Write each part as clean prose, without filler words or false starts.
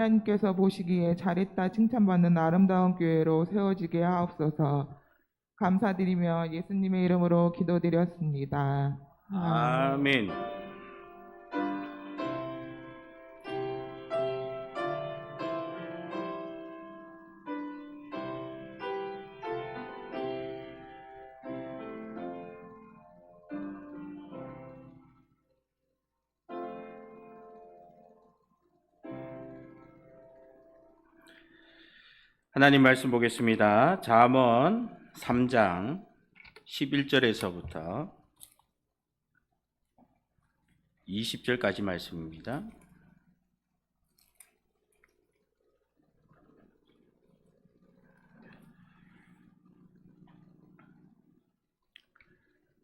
하나님께서 보시기에 잘했다 칭찬받는 아름다운 교회로 세워지게 하옵소서. 감사드리며 예수님의 이름으로 기도드렸습니다. 아멘. 하나님 말씀 보겠습니다. 잠언 3장 11절에서부터 20절까지 말씀입니다.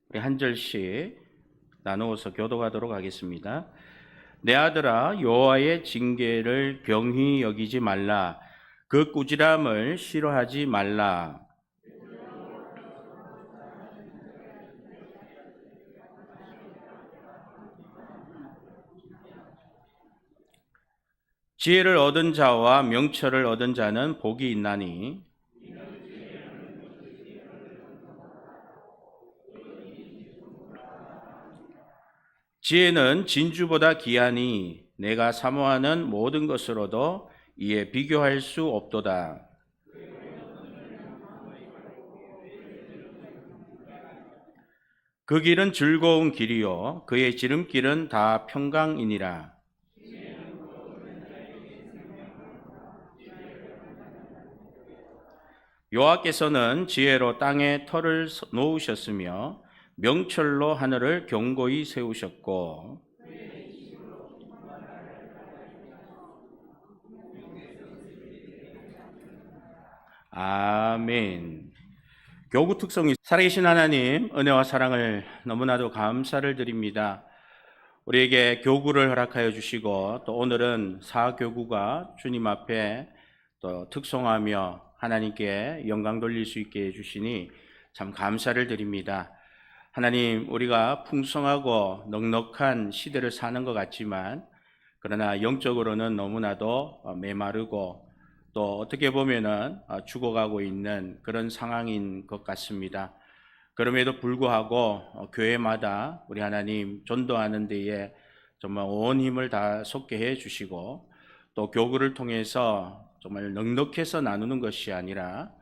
우리 한 절씩 나누어서 교독하도록 하겠습니다. 내 아들아, 여호와의 징계를 경히 여기지 말라. 그 꾸지람을 싫어하지 말라. 지혜를 얻은 자와 명철을 얻은 자는 복이 있나니 지혜는 진주보다 귀하니 내가 사모하는 모든 것으로도 이에 비교할 수 없도다. 그 길은 즐거운 길이요 그의 지름길은 다 평강이니라. 여호와께서는 지혜로 땅에 터를 놓으셨으며 명철로 하늘을 견고히 세우셨고 아멘. 교구 특성이 살아계신 하나님 은혜와 사랑을 너무나도 감사를 드립니다. 우리에게 교구를 허락하여 주시고 또 오늘은 사교구가 주님 앞에 또 특송하며 하나님께 영광 돌릴 수 있게 해주시니 참 감사를 드립니다. 하나님, 우리가 풍성하고 넉넉한 시대를 사는 것 같지만 그러나 영적으로는 너무나도 메마르고 또 어떻게 보면은 죽어가고 있는 그런 상황인 것 같습니다. 그럼에도 불구하고 교회마다 우리 하나님 전도하는 데에 정말 온 힘을 다 쏟게 해 주시고 또 교구를 통해서 정말 넉넉해서 나누는 것이 아니라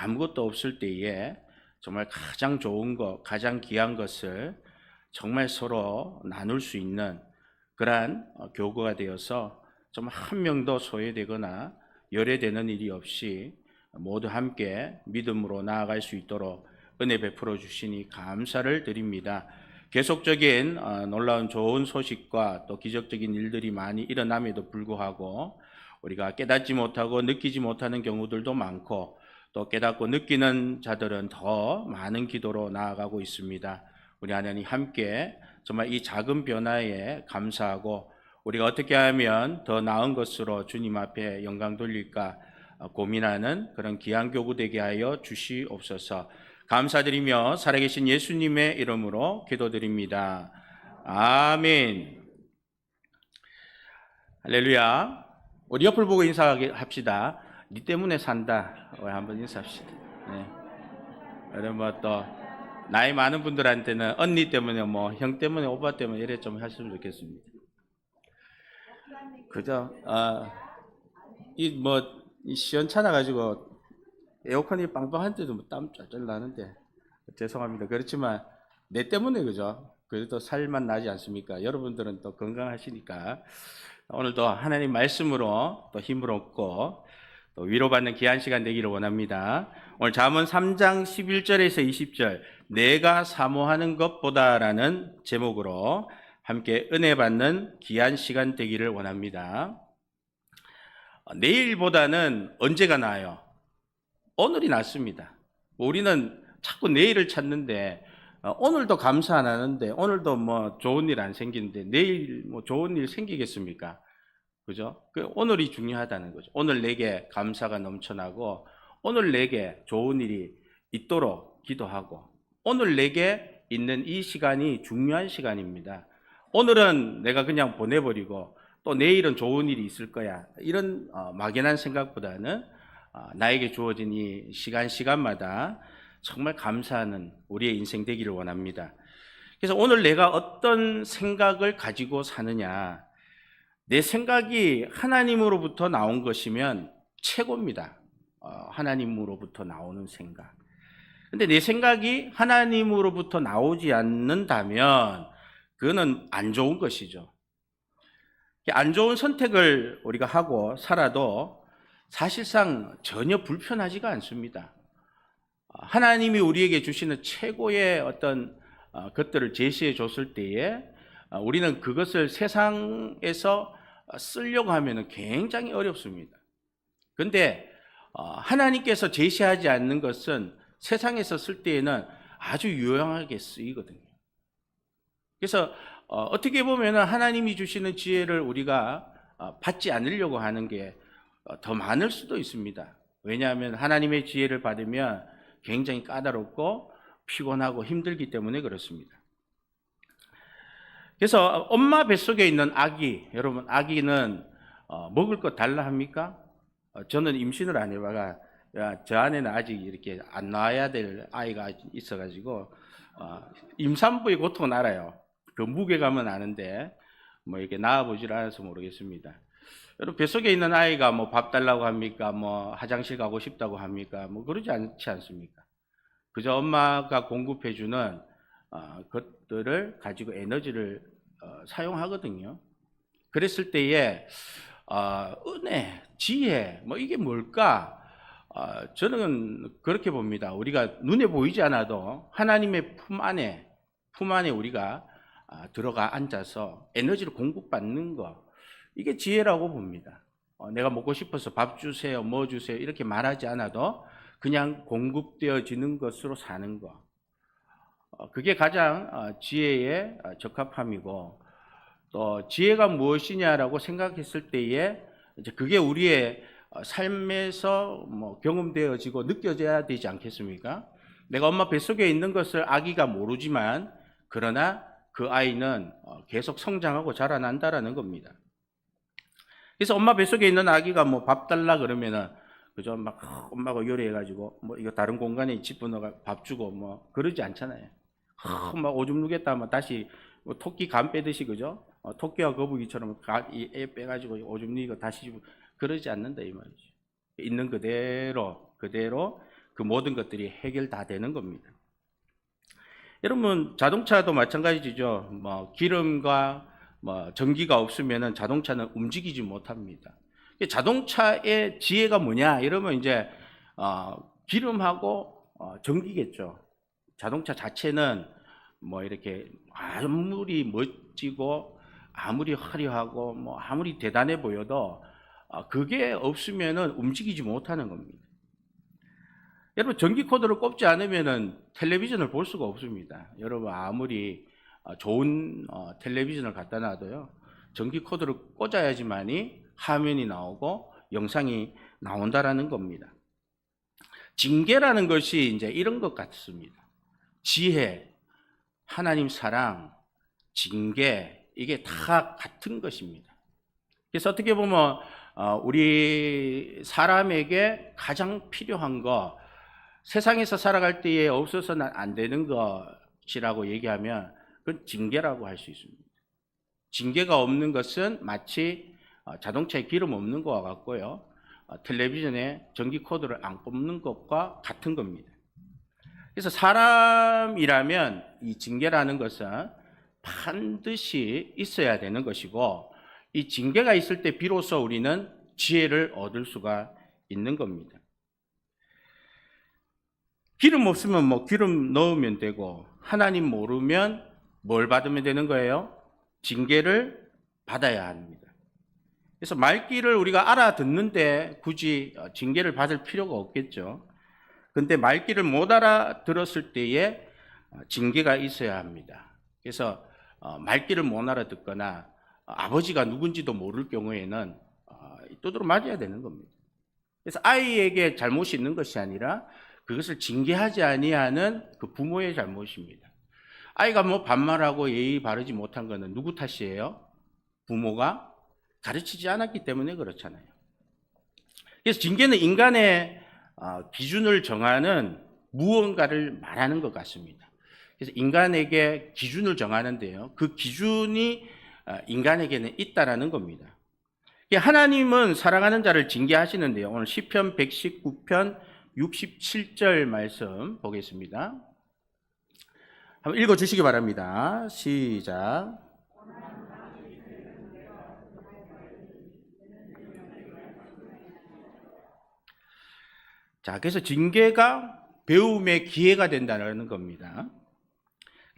아무것도 없을 때에 정말 가장 좋은 것, 가장 귀한 것을 정말 서로 나눌 수 있는 그러한 교구가 되어서 정말 한 명도 소외되거나 열애되는 일이 없이 모두 함께 믿음으로 나아갈 수 있도록 은혜 베풀어 주시니 감사를 드립니다. 계속적인 놀라운 좋은 소식과 또 기적적인 일들이 많이 일어남에도 불구하고 우리가 깨닫지 못하고 느끼지 못하는 경우들도 많고 또 깨닫고 느끼는 자들은 더 많은 기도로 나아가고 있습니다. 우리 하나님 함께 정말 이 작은 변화에 감사하고 우리가 어떻게 하면 더 나은 것으로 주님 앞에 영광 돌릴까 고민하는 그런 귀한 교구 되게 하여 주시옵소서. 감사드리며 살아계신 예수님의 이름으로 기도드립니다. 아멘. 할렐루야. 우리 옆을 보고 인사합시다. 니 때문에 산다. 한번 인사합시다. 네. 여러분 또 나이 많은 분들한테는 언니 때문에 뭐 형 때문에 오빠 때문에 이래 좀 하시면 좋겠습니다. 그죠? 시원찮아 가지고 에어컨이 빵빵할 때도 뭐 땀 쩔쩔 나는데 죄송합니다. 그렇지만 내 때문에 그죠? 그래도 살만 나지 않습니까? 여러분들은 또 건강하시니까 오늘도 하나님 말씀으로 또 힘을 얻고 또 위로받는 귀한 시간 되기를 원합니다. 오늘 잠언 3장 11절에서 20절 내가 사모하는 것보다라는 제목으로 함께 은혜 받는 귀한 시간 되기를 원합니다. 내일보다는 언제가 나아요? 오늘이 낫습니다. 우리는 자꾸 내일을 찾는데 오늘도 감사 안 하는데 오늘도 뭐 좋은 일 안 생기는데 내일 뭐 좋은 일 생기겠습니까? 그죠? 오늘이 중요하다는 거죠. 오늘 내게 감사가 넘쳐나고 오늘 내게 좋은 일이 있도록 기도하고 오늘 내게 있는 이 시간이 중요한 시간입니다. 오늘은 내가 그냥 보내버리고 또 내일은 좋은 일이 있을 거야. 이런 막연한 생각보다는 나에게 주어진 이 시간마다 정말 감사하는 우리의 인생 되기를 원합니다. 그래서 오늘 내가 어떤 생각을 가지고 사느냐, 내 생각이 하나님으로부터 나온 것이면 최고입니다. 하나님으로부터 나오는 생각. 근데 내 생각이 하나님으로부터 나오지 않는다면 그거는 안 좋은 것이죠. 안 좋은 선택을 우리가 하고 살아도 사실상 전혀 불편하지가 않습니다. 하나님이 우리에게 주시는 최고의 어떤 것들을 제시해 줬을 때에 우리는 그것을 세상에서 쓰려고 하면 굉장히 어렵습니다. 그런데 하나님께서 제시하지 않는 것은 세상에서 쓸 때에는 아주 유용하게 쓰이거든요. 그래서 어떻게 보면 하나님이 주시는 지혜를 우리가 받지 않으려고 하는 게 더 많을 수도 있습니다. 왜냐하면 하나님의 지혜를 받으면 굉장히 까다롭고 피곤하고 힘들기 때문에 그렇습니다. 그래서 엄마 뱃속에 있는 아기, 여러분 아기는 먹을 것 달라 합니까? 저는 임신을 안 해봐가 저 안에는 아직 이렇게 안 나와야 될 아이가 있어가지고 임산부의 고통은 알아요. 그 무게감은 아는데 뭐 이렇게 낳아보질 않아서 모르겠습니다. 여러분 뱃속에 있는 아이가 뭐 밥 달라고 합니까? 뭐 화장실 가고 싶다고 합니까? 뭐 그러지 않지 않습니까? 그저 엄마가 공급해주는 것들을 가지고 에너지를 사용하거든요. 그랬을 때에 은혜, 지혜, 뭐 이게 뭘까? 저는 그렇게 봅니다. 우리가 눈에 보이지 않아도 하나님의 품 안에 우리가 들어가 앉아서 에너지를 공급받는 거, 이게 지혜라고 봅니다. 내가 먹고 싶어서 밥 주세요, 뭐 주세요 이렇게 말하지 않아도 그냥 공급되어지는 것으로 사는 거, 그게 가장 지혜에 적합함이고, 또 지혜가 무엇이냐라고 생각했을 때에 이제 그게 우리의 삶에서 뭐 경험되어지고 느껴져야 되지 않겠습니까? 내가 엄마 뱃속에 있는 것을 아기가 모르지만 그러나 그 아이는 계속 성장하고 자라난다라는 겁니다. 그래서 엄마 뱃속에 있는 아기가 뭐 밥 달라 그러면은 그죠? 막 엄마가 요리해가지고 뭐 이거 다른 공간에 집어넣어 밥 주고 뭐 그러지 않잖아요. 막 오줌 누겠다 하면 다시 뭐 토끼 간 빼듯이 그죠? 토끼와 거북이처럼 애 빼가지고 오줌 누이고 다시 그러지 않는다 이 말이죠. 있는 그대로 그 모든 것들이 해결 다 되는 겁니다. 여러분 자동차도 마찬가지죠. 뭐 기름과 뭐 전기가 없으면은 자동차는 움직이지 못합니다. 자동차의 지혜가 뭐냐 이러면 이제 기름하고 전기겠죠. 자동차 자체는 뭐 이렇게 아무리 멋지고 아무리 화려하고 뭐 아무리 대단해 보여도 그게 없으면은 움직이지 못하는 겁니다. 여러분 전기 코드를 꼽지 않으면은 텔레비전을 볼 수가 없습니다. 여러분 아무리 좋은 텔레비전을 갖다 놔도요, 전기 코드를 꽂아야지만이 화면이 나오고 영상이 나온다라는 겁니다. 징계라는 것이 이제 이런 것 같습니다. 지혜, 하나님 사랑, 징계, 이게 다 같은 것입니다. 그래서 어떻게 보면 우리 사람에게 가장 필요한 거, 세상에서 살아갈 때에 없어서는 안 되는 것이라고 얘기하면 그건 징계라고 할 수 있습니다. 징계가 없는 것은 마치 자동차에 기름 없는 것과 같고요, 텔레비전에 전기 코드를 안 꼽는 것과 같은 겁니다. 그래서 사람이라면 이 징계라는 것은 반드시 있어야 되는 것이고, 이 징계가 있을 때 비로소 우리는 지혜를 얻을 수가 있는 겁니다. 기름 없으면 뭐 기름 넣으면 되고, 하나님 모르면 뭘 받으면 되는 거예요? 징계를 받아야 합니다. 그래서 말귀를 우리가 알아듣는데 굳이 징계를 받을 필요가 없겠죠. 그런데 말귀를 못 알아들었을 때에 징계가 있어야 합니다. 그래서 말귀를 못 알아듣거나 아버지가 누군지도 모를 경우에는 두드러 맞아야 되는 겁니다. 그래서 아이에게 잘못이 있는 것이 아니라 그것을 징계하지 아니하는 그 부모의 잘못입니다. 아이가 뭐 반말하고 예의 바르지 못한 것은 누구 탓이에요? 부모가 가르치지 않았기 때문에 그렇잖아요. 그래서 징계는 인간의 기준을 정하는 무언가를 말하는 것 같습니다. 그래서 인간에게 기준을 정하는데요. 그 기준이 인간에게는 있다라는 겁니다. 하나님은 사랑하는 자를 징계하시는데요. 오늘 시편 119편 67절 말씀 보겠습니다. 한번 읽어주시기 바랍니다. 시작. 자, 그래서 징계가 배움의 기회가 된다는 겁니다.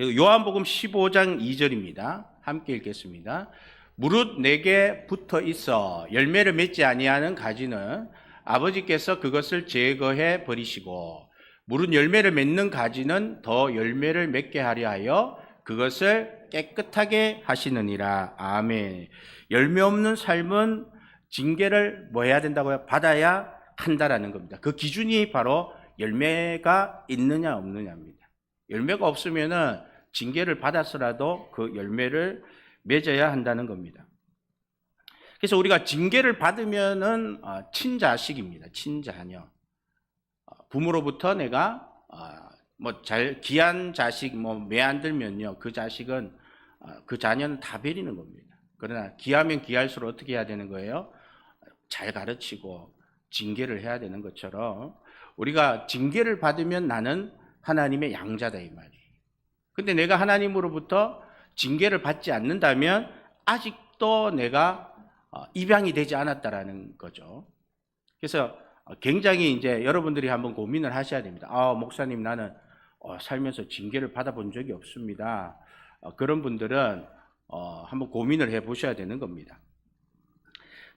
요한복음 15장 2절입니다. 함께 읽겠습니다. 무릇 내게 붙어 있어 열매를 맺지 아니하는 가지는 아버지께서 그것을 제거해 버리시고 무릇 열매를 맺는 가지는 더 열매를 맺게 하려 하여 그것을 깨끗하게 하시느니라. 아멘. 열매 없는 삶은 징계를 뭐 해야 된다고요? 받아야 한다라는 겁니다. 그 기준이 바로 열매가 있느냐 없느냐입니다. 열매가 없으면은 징계를 받았으라도 그 열매를 맺어야 한다는 겁니다. 그래서 우리가 징계를 받으면은 친자식입니다. 친자녀. 부모로부터 내가 귀한 자식 매 안 들면요, 그 자식은 그 자녀는 다 버리는 겁니다. 그러나 귀하면 귀할수록 어떻게 해야 되는 거예요? 잘 가르치고 징계를 해야 되는 것처럼 우리가 징계를 받으면 나는 하나님의 양자다 이 말이에요. 근데 내가 하나님으로부터 징계를 받지 않는다면 아직도 내가 입양이 되지 않았다라는 거죠. 그래서 굉장히 이제 여러분들이 한번 고민을 하셔야 됩니다. 목사님 나는 살면서 징계를 받아본 적이 없습니다. 그런 분들은 한번 고민을 해보셔야 되는 겁니다.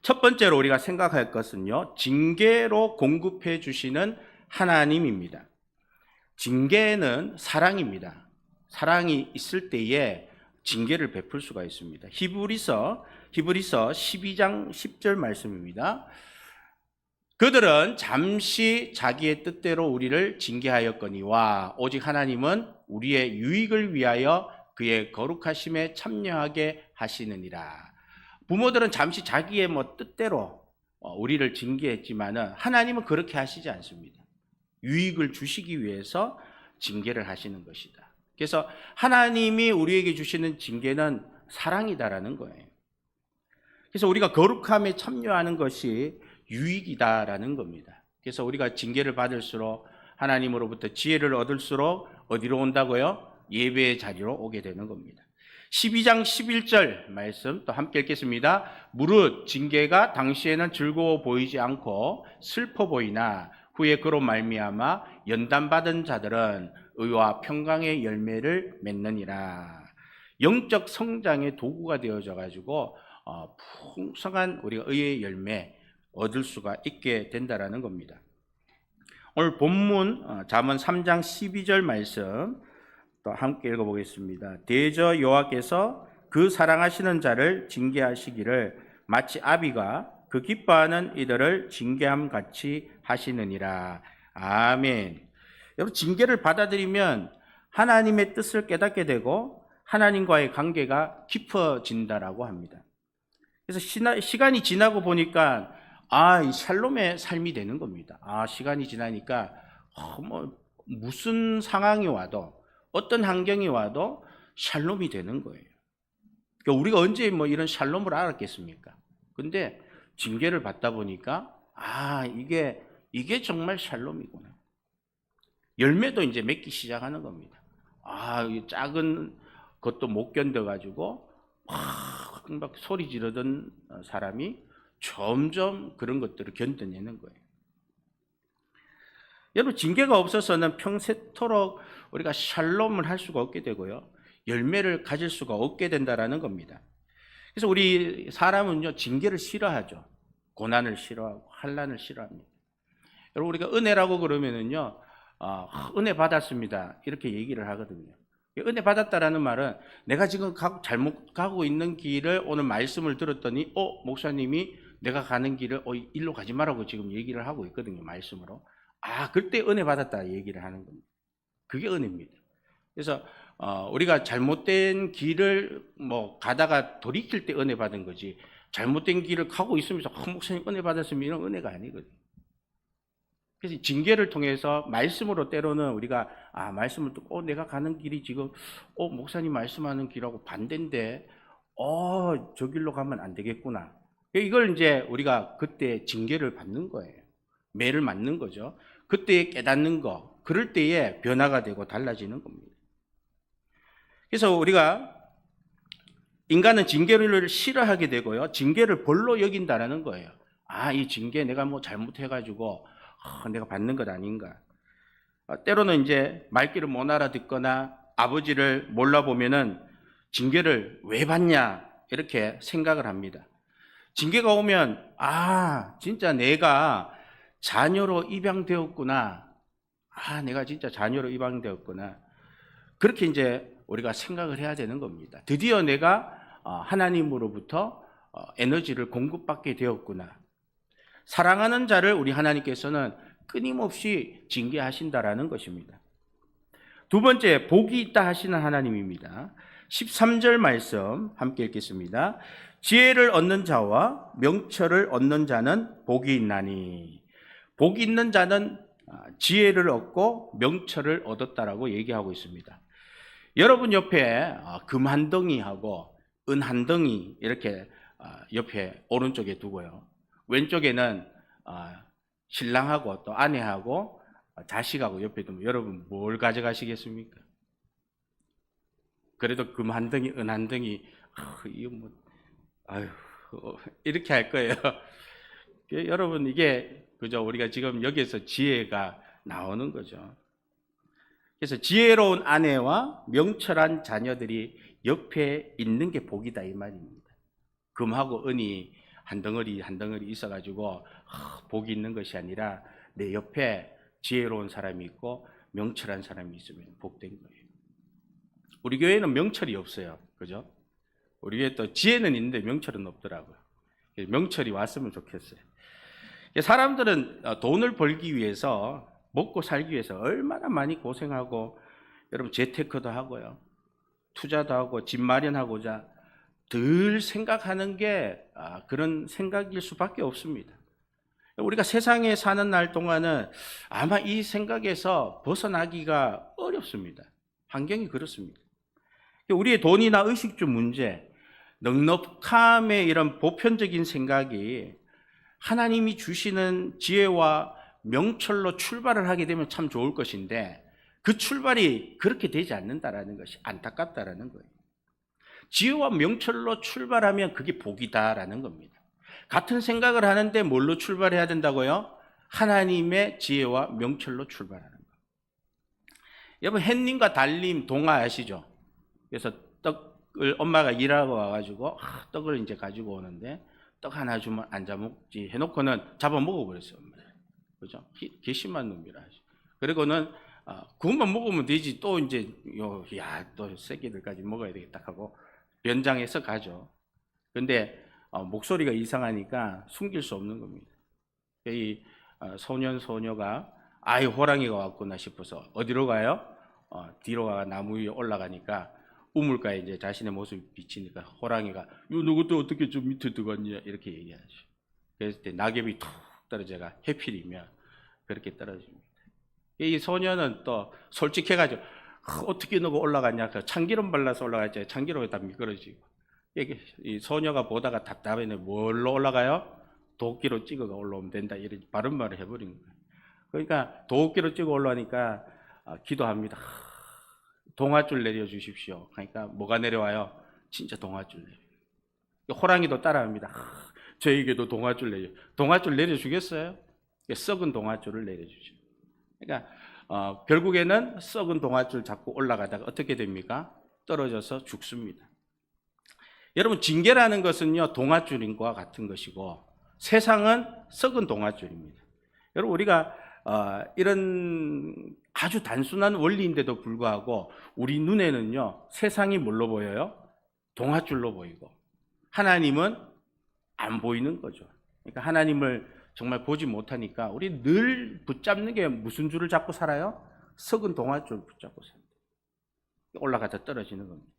첫 번째로 우리가 생각할 것은요, 징계로 공급해 주시는 하나님입니다. 징계는 사랑입니다. 사랑이 있을 때에 징계를 베풀 수가 있습니다. 히브리서 12장 10절 말씀입니다. 그들은 잠시 자기의 뜻대로 우리를 징계하였거니와 오직 하나님은 우리의 유익을 위하여 그의 거룩하심에 참여하게 하시느니라. 부모들은 잠시 자기의 뜻대로 우리를 징계했지만은 하나님은 그렇게 하시지 않습니다. 유익을 주시기 위해서 징계를 하시는 것이다. 그래서 하나님이 우리에게 주시는 징계는 사랑이다라는 거예요. 그래서 우리가 거룩함에 참여하는 것이 유익이다라는 겁니다. 그래서 우리가 징계를 받을수록 하나님으로부터 지혜를 얻을수록 어디로 온다고요? 예배의 자리로 오게 되는 겁니다. 12장 11절 말씀 또 함께 읽겠습니다. 무릇 징계가 당시에는 즐거워 보이지 않고 슬퍼 보이나 후에 그로 말미암아 연단받은 자들은 의와 평강의 열매를 맺느니라. 영적 성장의 도구가 되어져 가지고 풍성한 우리가 의의 열매 얻을 수가 있게 된다라는 겁니다. 오늘 본문 잠언 3장 12절 말씀 또 함께 읽어보겠습니다. 대저 여호와께서 그 사랑하시는 자를 징계하시기를 마치 아비가 그 기뻐하는 이들을 징계함 같이 하시느니라. 아멘. 여러분, 징계를 받아들이면 하나님의 뜻을 깨닫게 되고 하나님과의 관계가 깊어진다라고 합니다. 그래서 시간이 지나고 보니까 이 샬롬의 삶이 되는 겁니다. 시간이 지나니까 무슨 상황이 와도 어떤 환경이 와도 샬롬이 되는 거예요. 그러니까 우리가 언제 이런 샬롬을 알았겠습니까? 근데 징계를 받다 보니까 이게 정말 샬롬이구나. 열매도 이제 맺기 시작하는 겁니다. 작은 것도 못 견뎌가지고 막 소리 지르던 사람이 점점 그런 것들을 견뎌내는 거예요. 여러분, 징계가 없어서는 평생토록 우리가 샬롬을 할 수가 없게 되고요, 열매를 가질 수가 없게 된다라는 겁니다. 그래서 우리 사람은요, 징계를 싫어하죠. 고난을 싫어하고 환난을 싫어합니다. 여러분, 우리가 은혜라고 그러면은요, 은혜 받았습니다 이렇게 얘기를 하거든요. 은혜 받았다라는 말은 내가 지금 잘못 가고 있는 길을 오늘 말씀을 들었더니 목사님이 내가 가는 길을 일로 가지 말라고 지금 얘기를 하고 있거든요, 말씀으로. 그때 은혜 받았다 얘기를 하는 겁니다. 그게 은혜입니다. 그래서 우리가 잘못된 길을 가다가 돌이킬 때 은혜 받은 거지, 잘못된 길을 가고 있으면서 목사님 은혜 받았으면 이런 은혜가 아니거든요. 그래서 징계를 통해서 말씀으로 때로는 우리가 말씀을 듣고 내가 가는 길이 지금 목사님 말씀하는 길하고 반대인데 저 길로 가면 안 되겠구나. 이걸 이제 우리가 그때 징계를 받는 거예요. 매를 맞는 거죠. 그때 깨닫는 거, 그럴 때에 변화가 되고 달라지는 겁니다. 그래서 우리가 인간은 징계를 싫어하게 되고요. 징계를 벌로 여긴다는 거예요. 이 징계 내가 뭐 잘못해가지고 내가 받는 것 아닌가. 때로는 이제 말귀를 못 알아듣거나 아버지를 몰라보면은 징계를 왜 받냐 이렇게 생각을 합니다. 징계가 오면 진짜 내가 자녀로 입양되었구나. 내가 진짜 자녀로 입양되었구나. 그렇게 이제 우리가 생각을 해야 되는 겁니다. 드디어 내가 하나님으로부터 에너지를 공급받게 되었구나. 사랑하는 자를 우리 하나님께서는 끊임없이 징계하신다라는 것입니다. 두 번째, 복이 있다 하시는 하나님입니다. 13절 말씀 함께 읽겠습니다. 지혜를 얻는 자와 명철을 얻는 자는 복이 있나니. 복이 있는 자는 지혜를 얻고 명철을 얻었다라고 얘기하고 있습니다. 여러분 옆에 금 한 덩이하고 은 한 덩이 이렇게 옆에 오른쪽에 두고요. 왼쪽에는 신랑하고 또 아내하고 자식하고 옆에 두면 여러분 뭘 가져가시겠습니까? 그래도 금 한 덩이, 은 한 덩이, 이거 뭐, 이렇게 할 거예요. 여러분 이게 그죠? 우리가 지금 여기에서 지혜가 나오는 거죠. 그래서 지혜로운 아내와 명철한 자녀들이 옆에 있는 게 복이다 이 말입니다. 금하고 은이 한 덩어리 한 덩어리 있어가지고 복이 있는 것이 아니라 내 옆에 지혜로운 사람이 있고 명철한 사람이 있으면 복된 거예요. 우리 교회는 명철이 없어요. 그죠? 우리 교회 또 지혜는 있는데 명철은 없더라고요. 명철이 왔으면 좋겠어요. 사람들은 돈을 벌기 위해서 먹고 살기 위해서 얼마나 많이 고생하고 여러분 재테크도 하고요. 투자도 하고 집 마련하고자 늘 생각하는 게 그런 생각일 수밖에 없습니다. 우리가 세상에 사는 날 동안은 아마 이 생각에서 벗어나기가 어렵습니다. 환경이 그렇습니다. 우리의 돈이나 의식주 문제, 넉넉함의 이런 보편적인 생각이 하나님이 주시는 지혜와 명철로 출발을 하게 되면 참 좋을 것인데 그 출발이 그렇게 되지 않는다라는 것이 안타깝다라는 거예요. 지혜와 명철로 출발하면 그게 복이다라는 겁니다. 같은 생각을 하는데 뭘로 출발해야 된다고요? 하나님의 지혜와 명철로 출발하는 거. 여러분 햇님과 달님 동화 아시죠? 그래서 떡을 엄마가 일하고 와가지고 떡을 이제 가지고 오는데 떡 하나 주면 안 잡먹지 해놓고는 잡아 먹어버렸어요. 그죠? 괘씸한 놈이라 하죠. 그리고는 그것만 먹으면 되지 또 이제 또 새끼들까지 먹어야 되겠다 하고 변장해서 가죠. 근데 목소리가 이상하니까 숨길 수 없는 겁니다. 이 소녀가 호랑이가 왔구나 싶어서 어디로 가요? 뒤로 가 나무 위에 올라가니까 우물가에 이제 자신의 모습이 비치니까 호랑이가 너 그때 어떻게 좀 밑에 들어갔냐 이렇게 얘기하죠. 그랬을 때 낙엽이 툭 떨어져가 해필이면 그렇게 떨어집니다. 이 소녀는 또 솔직해가지고 어떻게 너가 올라갔냐? 참기름 발라서 올라갔지. 참기름에 다 미끄러지고. 이 소녀가 보다가 답답해. 뭘로 올라가요? 도끼로 찍어가 올라오면 된다. 이런 바른 말을 해버린 거예요. 그러니까 도끼로 찍어 올라오니까 기도합니다. 동아줄 내려주십시오. 그러니까 뭐가 내려와요? 진짜 동아줄 내려. 호랑이도 따라합니다. 저에게도 동아줄 내려. 동아줄 내려주겠어요? 썩은 동아줄을 내려주죠. 그러니까 결국에는 썩은 동아줄 잡고 올라가다가 어떻게 됩니까? 떨어져서 죽습니다. 여러분 징계라는 것은요 동아줄인과 같은 것이고 세상은 썩은 동아줄입니다. 여러분 우리가 이런 아주 단순한 원리인데도 불구하고 우리 눈에는요 세상이 뭘로 보여요? 동아줄로 보이고 하나님은 안 보이는 거죠. 그러니까 하나님을 정말 보지 못하니까 우리 늘 붙잡는 게 무슨 줄을 잡고 살아요? 썩은 동아줄 붙잡고 삽니다. 올라가다 떨어지는 겁니다.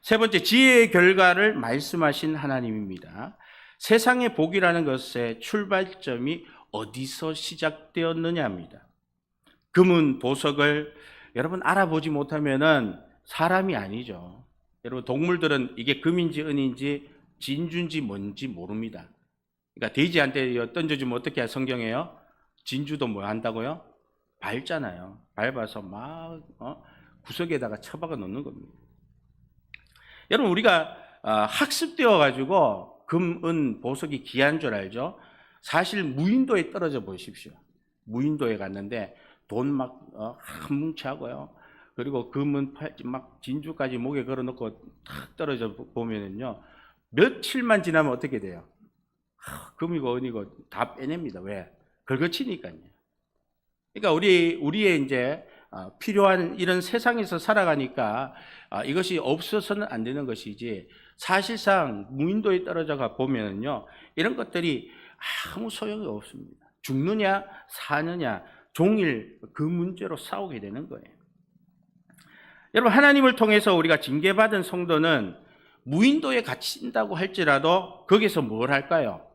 세 번째, 지혜의 결과를 말씀하신 하나님입니다. 세상의 복이라는 것의 출발점이 어디서 시작되었느냐입니다. 금은 보석을 여러분 알아보지 못하면은 사람이 아니죠. 여러분 동물들은 이게 금인지 은인지 진주인지 뭔지 모릅니다. 그러니까 돼지한테 던져주면 어떻게 성경에요? 진주도 뭐 한다고요? 밟잖아요. 밟아서 막 구석에다가 처박아 놓는 겁니다. 여러분 우리가 학습되어 가지고 금, 은, 보석이 귀한 줄 알죠? 사실 무인도에 떨어져 보십시오. 무인도에 갔는데 돈 막 한 뭉치 하고요. 그리고 금은 막 진주까지 목에 걸어놓고 탁 떨어져 보면은요. 며칠만 지나면 어떻게 돼요? 금이고 은이고 다 빼냅니다. 왜? 긁어치니까요. 그러니까 우리의 이제 필요한 이런 세상에서 살아가니까 이것이 없어서는 안 되는 것이지, 사실상 무인도에 떨어져가 보면은요 이런 것들이 아무 소용이 없습니다. 죽느냐 사느냐 종일 그 문제로 싸우게 되는 거예요. 여러분 하나님을 통해서 우리가 징계받은 성도는 무인도에 갇힌다고 할지라도 거기서 뭘 할까요?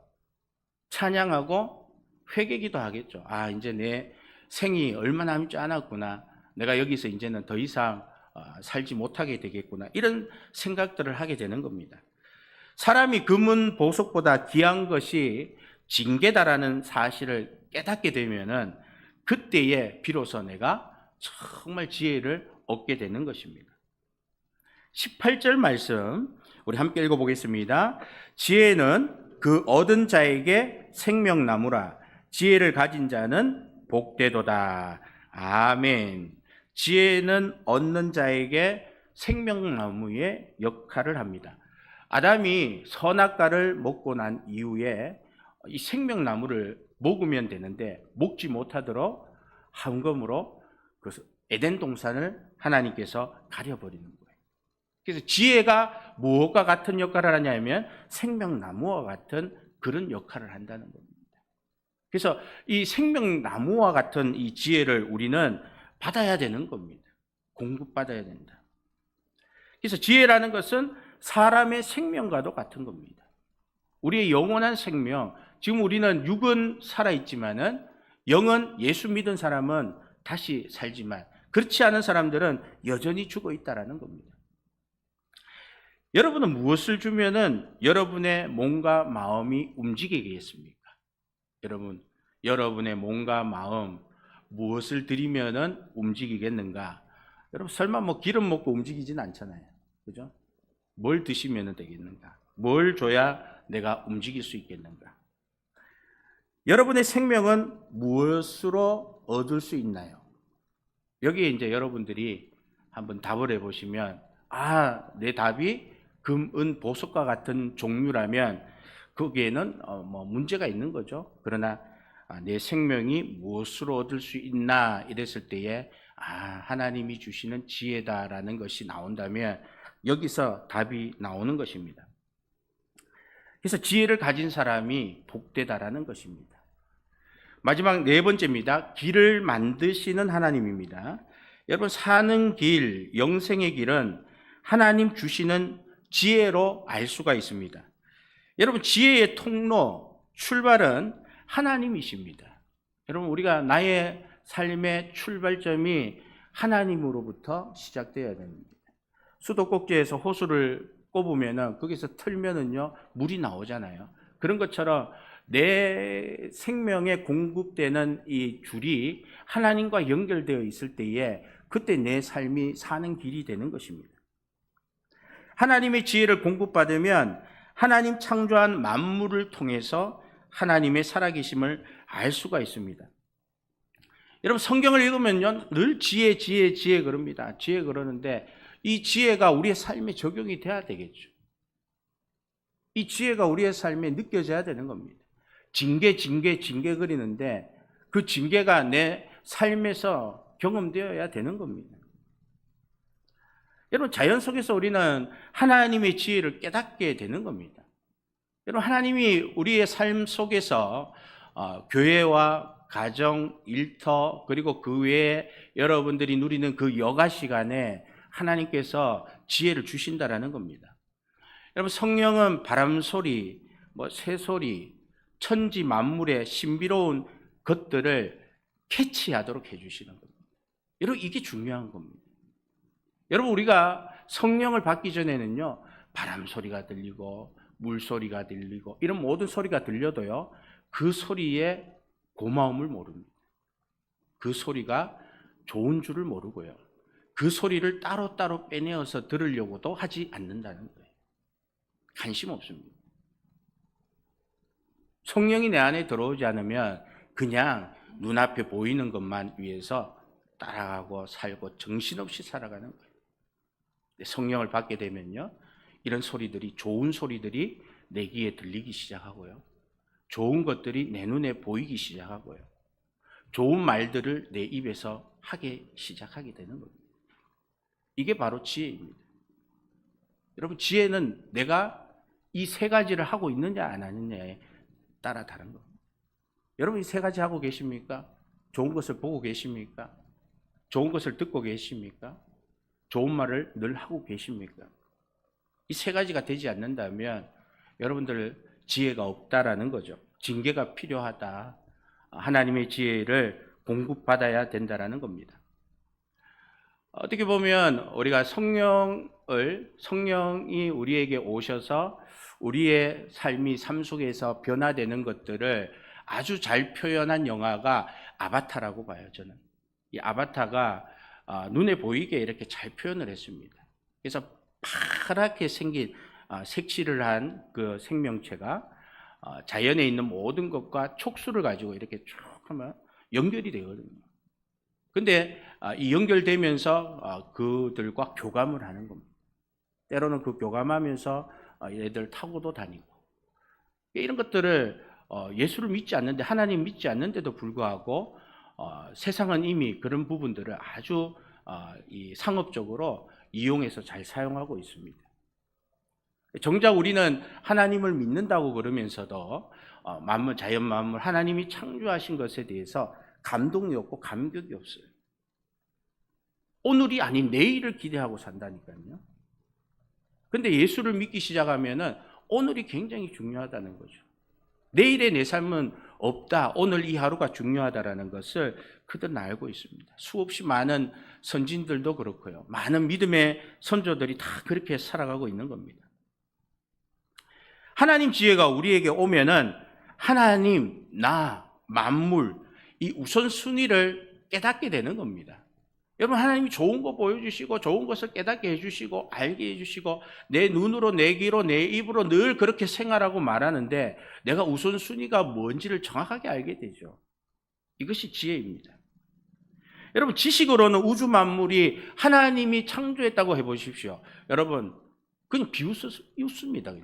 찬양하고 회개기도 하겠죠. 이제 내 생이 얼마 남지 않았구나. 내가 여기서 이제는 더 이상 살지 못하게 되겠구나. 이런 생각들을 하게 되는 겁니다. 사람이 금은 보석보다 귀한 것이 징계다라는 사실을 깨닫게 되면은 그때에 비로소 내가 정말 지혜를 얻게 되는 것입니다. 18절 말씀 우리 함께 읽어보겠습니다. 지혜는 그 얻은 자에게 생명나무라. 지혜를 가진 자는 복되도다. 아멘. 지혜는 얻는 자에게 생명나무의 역할을 합니다. 아담이 선악과를 먹고 난 이후에 이 생명나무를 먹으면 되는데 먹지 못하도록 한검으로 그 에덴 동산을 하나님께서 가려버리는 거예요. 그래서 지혜가 무엇과 같은 역할을 하냐면 생명나무와 같은 그런 역할을 한다는 겁니다. 그래서 이 생명나무와 같은 이 지혜를 우리는 받아야 되는 겁니다. 공급받아야 된다. 그래서 지혜라는 것은 사람의 생명과도 같은 겁니다. 우리의 영원한 생명, 지금 우리는 육은 살아있지만은 영은 예수 믿은 사람은 다시 살지만 그렇지 않은 사람들은 여전히 죽어 있다라는 겁니다. 여러분은 무엇을 주면은 여러분의 몸과 마음이 움직이겠습니까? 여러분의 몸과 마음 무엇을 드리면은 움직이겠는가? 여러분 설마 뭐 기름 먹고 움직이진 않잖아요. 그죠? 뭘 드시면 되겠는가? 뭘 줘야 내가 움직일 수 있겠는가? 여러분의 생명은 무엇으로 얻을 수 있나요? 여기에 이제 여러분들이 한번 답을 해보시면 내 답이 금, 은, 보석과 같은 종류라면 거기에는 뭐 문제가 있는 거죠. 그러나 내 생명이 무엇으로 얻을 수 있나 이랬을 때에 하나님이 주시는 지혜다라는 것이 나온다면 여기서 답이 나오는 것입니다. 그래서 지혜를 가진 사람이 복되다라는 것입니다. 마지막 네 번째입니다. 길을 만드시는 하나님입니다. 여러분 사는 길, 영생의 길은 하나님 주시는 지혜로 알 수가 있습니다. 여러분 지혜의 통로, 출발은 하나님이십니다. 여러분 우리가 나의 삶의 출발점이 하나님으로부터 시작되어야 됩니다. 수도꼭지에서 호수를 꼽으면은 거기서 틀면은요 물이 나오잖아요. 그런 것처럼 내 생명에 공급되는 이 줄이 하나님과 연결되어 있을 때에 그때 내 삶이 사는 길이 되는 것입니다. 하나님의 지혜를 공급받으면 하나님 창조한 만물을 통해서 하나님의 살아계심을 알 수가 있습니다. 여러분 성경을 읽으면요 늘 지혜 그럽니다. 지혜 그러는데 이 지혜가 우리의 삶에 적용이 돼야 되겠죠. 이 지혜가 우리의 삶에 느껴져야 되는 겁니다. 징계 그리는데 그 징계가 내 삶에서 경험되어야 되는 겁니다. 여러분 자연 속에서 우리는 하나님의 지혜를 깨닫게 되는 겁니다. 여러분 하나님이 우리의 삶 속에서 교회와 가정, 일터 그리고 그 외에 여러분들이 누리는 그 여가 시간에 하나님께서 지혜를 주신다라는 겁니다. 여러분 성령은 바람 소리, 뭐 새소리, 천지 만물의 신비로운 것들을 캐치하도록 해주시는 겁니다. 여러분, 이게 중요한 겁니다. 여러분, 우리가 성령을 받기 전에는요, 바람 소리가 들리고 물 소리가 들리고 이런 모든 소리가 들려도요, 그 소리에 고마움을 모릅니다. 그 소리가 좋은 줄을 모르고요, 그 소리를 따로따로 빼내어서 들으려고도 하지 않는다는 거예요. 관심 없습니다. 성령이 내 안에 들어오지 않으면 그냥 눈앞에 보이는 것만 위해서 따라가고 살고 정신없이 살아가는 거예요. 성령을 받게 되면요, 이런 소리들이, 좋은 소리들이 내 귀에 들리기 시작하고요, 좋은 것들이 내 눈에 보이기 시작하고요, 좋은 말들을 내 입에서 하기 시작하게 되는 겁니다. 이게 바로 지혜입니다. 여러분, 지혜는 내가 이 세 가지를 하고 있느냐 안 하느냐에 따라 다른 겁니다. 여러분, 이 세 가지 하고 계십니까? 좋은 것을 보고 계십니까? 좋은 것을 듣고 계십니까? 좋은 말을 늘 하고 계십니까? 이 세 가지가 되지 않는다면 여러분들 지혜가 없다라는 거죠. 징계가 필요하다. 하나님의 지혜를 공급받아야 된다라는 겁니다. 어떻게 보면 우리가 성령이 우리에게 오셔서 우리의 삶 속에서 변화되는 것들을 아주 잘 표현한 영화가 아바타라고 봐요, 저는. 이 아바타가 눈에 보이게 이렇게 잘 표현을 했습니다. 그래서 파랗게 생긴 색칠을 한 그 생명체가 자연에 있는 모든 것과 촉수를 가지고 이렇게 쭉 하면 연결이 되거든요. 근데 이 연결되면서 그들과 교감을 하는 겁니다. 때로는 그 교감하면서 얘들 타고도 다니고, 이런 것들을 예수를 믿지 않는데, 하나님 믿지 않는데도 불구하고 세상은 이미 그런 부분들을 아주 이 상업적으로 이용해서 잘 사용하고 있습니다. 정작 우리는 하나님을 믿는다고 그러면서도 만물, 자연 만물, 하나님이 창조하신 것에 대해서 감동이 없고 감격이 없어요. 오늘이 아닌 내일을 기대하고 산다니까요. 근데 예수를 믿기 시작하면은 오늘이 굉장히 중요하다는 거죠. 내일의 내 삶은 없다, 오늘 이 하루가 중요하다라는 것을 그들은 알고 있습니다. 수없이 많은 선진들도 그렇고요, 많은 믿음의 선조들이 다 그렇게 살아가고 있는 겁니다. 하나님 지혜가 우리에게 오면은 하나님, 나, 만물, 이 우선순위를 깨닫게 되는 겁니다. 여러분, 하나님이 좋은 거 보여주시고 좋은 것을 깨닫게 해주시고 알게 해주시고 내 눈으로, 내 귀로, 내 입으로 늘 그렇게 생활하고 말하는데 내가 우선순위가 뭔지를 정확하게 알게 되죠. 이것이 지혜입니다. 여러분, 지식으로는 우주 만물이 하나님이 창조했다고 해보십시오. 여러분, 그냥 비웃습니다.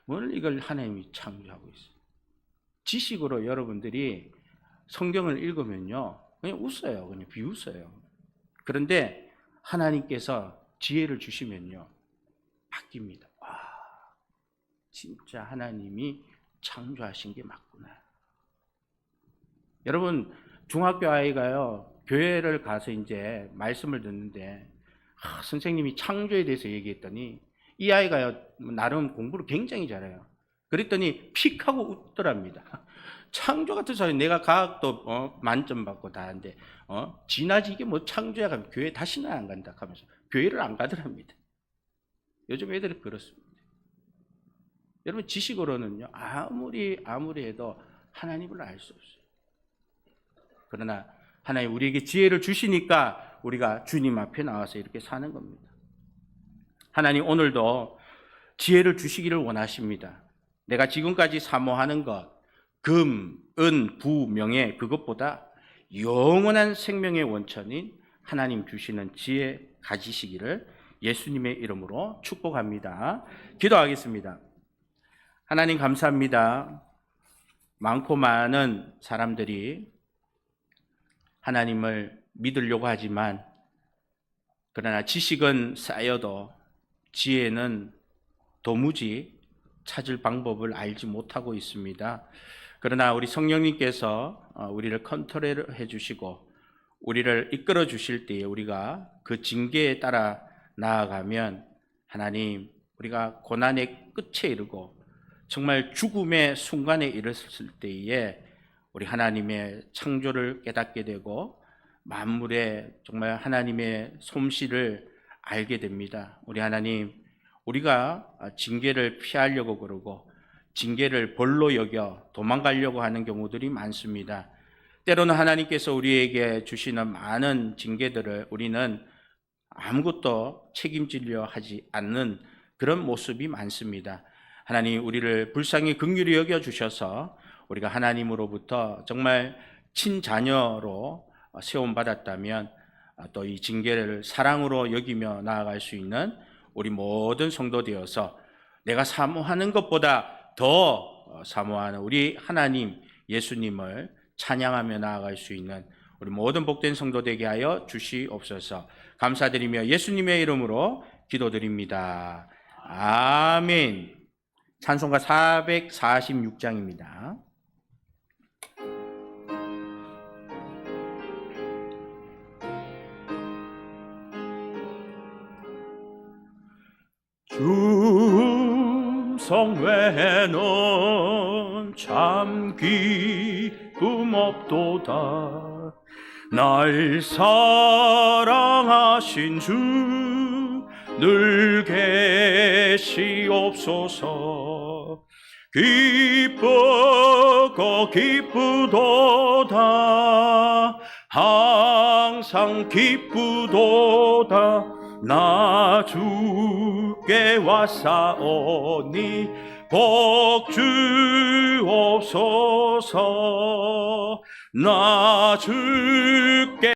뭘 이걸 하나님이 창조하고 있어요. 지식으로 여러분들이 성경을 읽으면요, 그냥 웃어요. 그냥 비웃어요. 그런데 하나님께서 지혜를 주시면요, 바뀝니다. 와, 진짜 하나님이 창조하신 게 맞구나. 여러분, 중학교 아이가요, 교회를 가서 이제 말씀을 듣는데 선생님이 창조에 대해서 얘기했더니 이 아이가요, 나름 공부를 굉장히 잘해요. 그랬더니 픽 하고 웃더랍니다. 창조 같은 소리, 내가 과학도 만점 받고 다 하는데 지나지 이게 뭐 창조야 하면 교회 다시는 안 간다 하면서 교회를 안 가더랍니다. 요즘 애들이 그렇습니다. 여러분, 지식으로는요, 아무리 해도 하나님을 알 수 없어요. 그러나 하나님 우리에게 지혜를 주시니까 우리가 주님 앞에 나와서 이렇게 사는 겁니다. 하나님 오늘도 지혜를 주시기를 원하십니다. 내가 지금까지 사모하는 것, 금, 은, 부, 명예, 그것보다 영원한 생명의 원천인 하나님 주시는 지혜 가지시기를 예수님의 이름으로 축복합니다. 기도하겠습니다. 하나님 감사합니다. 많고 많은 사람들이 하나님을 믿으려고 하지만 그러나 지식은 쌓여도 지혜는 도무지 찾을 방법을 알지 못하고 있습니다. 그러나 우리 성령님께서 우리를 컨트롤해 주시고 우리를 이끌어 주실 때에 우리가 그 징계에 따라 나아가면 하나님, 우리가 고난의 끝에 이르고 정말 죽음의 순간에 이르렀을 때에 우리 하나님의 창조를 깨닫게 되고 만물의 정말 하나님의 솜씨를 알게 됩니다. 우리 하나님, 우리가 징계를 피하려고 그러고 징계를 벌로 여겨 도망가려고 하는 경우들이 많습니다. 때로는 하나님께서 우리에게 주시는 많은 징계들을 우리는 아무것도 책임지려 하지 않는 그런 모습이 많습니다. 하나님, 우리를 불쌍히 긍휼히 여겨 주셔서 우리가 하나님으로부터 정말 친자녀로 세움받았다면 또 이 징계를 사랑으로 여기며 나아갈 수 있는 우리 모든 성도 되어서 내가 사모하는 것보다 더 사모하는 우리 하나님 예수님을 찬양하며 나아갈 수 있는 우리 모든 복된 성도 되게 하여 주시옵소서. 감사드리며 예수님의 이름으로 기도드립니다. 아멘. 찬송가 446장입니다. 충성 외에는 참 기쁨 없도다. 날 사랑하신 주 늘 계시옵소서. 기쁘고 기쁘도다. 항상 기쁘도다. 나 주께 왔사오니 복 주옵소서. 나 주께